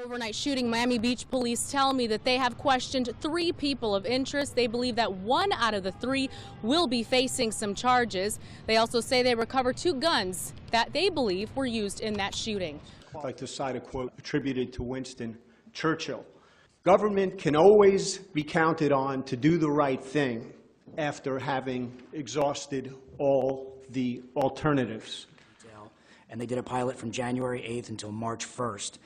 Overnight shooting, Miami Beach police tell me that they have questioned 3 people of interest. They believe that 1 out of the 3 will be facing some charges. They also say they recovered 2 guns that they believe were used in that shooting. I'd like to cite a quote attributed to Winston Churchill. Government can always be counted on to do the right thing after having exhausted all the alternatives. And they did a pilot from January 8th until March 1st.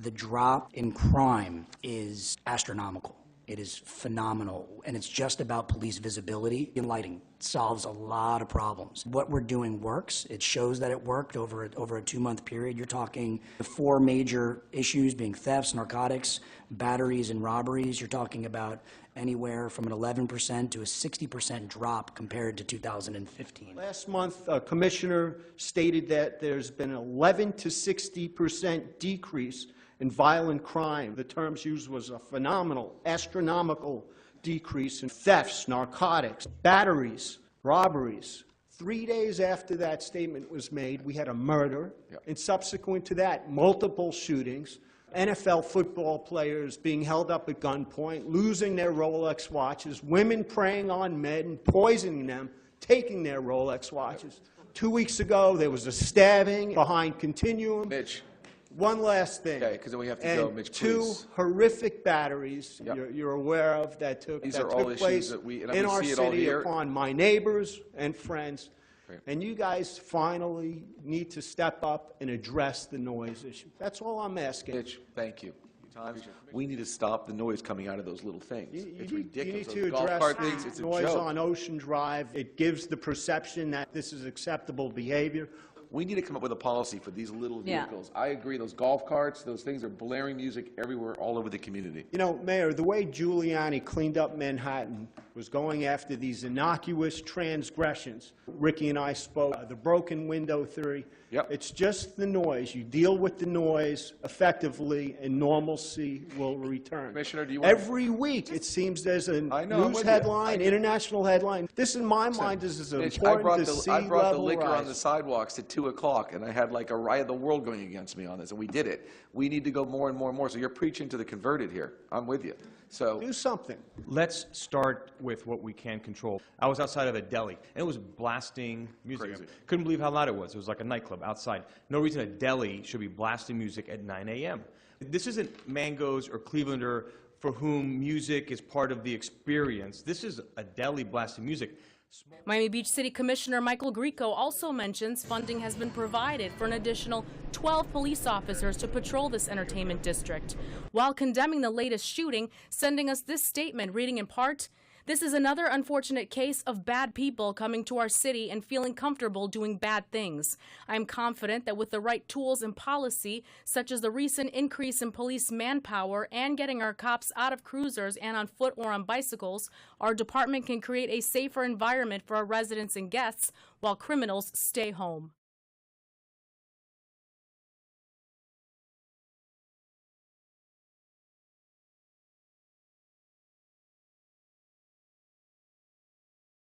The drop in crime is astronomical. It is phenomenal, and it's just about police visibility and lighting. It solves a lot of problems. What we're doing works. It shows that it worked over a 2-month period. You're talking the 4 major issues being thefts, narcotics, batteries, and robberies. You're talking about anywhere from an 11% to a 60% drop compared to 2015. Last month, a commissioner stated that there's been an 11 to 60% decrease in violent crime. The terms used was a phenomenal, astronomical decrease in thefts, narcotics, batteries, robberies. 3 days after that statement was made, we had a murder, and subsequent to that, multiple shootings. NFL football players being held up at gunpoint, losing their Rolex watches, women preying on men, poisoning them, taking their Rolex watches. 2 weeks ago, there was a stabbing behind Continuum. Mitch. One last thing. Okay, because then we have to go, Mitch, please. 2 horrific batteries you're aware of that took place in our city upon my neighbors and friends. Right. And you guys finally need to step up and address the noise issue. That's all I'm asking. Mitch, thank you. We need to stop the noise coming out of those little things. It's ridiculous. You need to address noise on Ocean Drive. It gives the perception that this is acceptable behavior. We need to come up with a policy for these little vehicles. I agree. Those golf carts, those things are blaring music everywhere, all over the community. You know, Mayor, the way Giuliani cleaned up Manhattan was going after these innocuous transgressions. Ricky and I spoke, the broken window theory. It's just the noise. You deal with the noise effectively, and normalcy will return. Commissioner, do you want Every week, it seems there's a news headline, international headline. This, in my mind, is as important to sea level rise. I brought the liquor on the sidewalks at 2 o'clock, and I had like a riot of the world going against me on this, and we did it. We need to go more and more and more. So you're preaching to the converted here. I'm with you. So do something. Let's start with what we can control. I was outside of a deli, and it was blasting music. Crazy. Couldn't believe how loud it was. It was like a nightclub outside. No reason a deli should be blasting music at 9 a.m. This isn't Mangoes or Clevelander for whom music is part of the experience. This is a deli blasting music. Miami Beach City Commissioner Michael Grieco also mentions funding has been provided for an additional 12 police officers to patrol this entertainment district, while condemning the latest shooting, sending us this statement reading in part, "This is another unfortunate case of bad people coming to our city and feeling comfortable doing bad things. I am confident that with the right tools and policy, such as the recent increase in police manpower and getting our cops out of cruisers and on foot or on bicycles, our department can create a safer environment for our residents and guests while criminals stay home."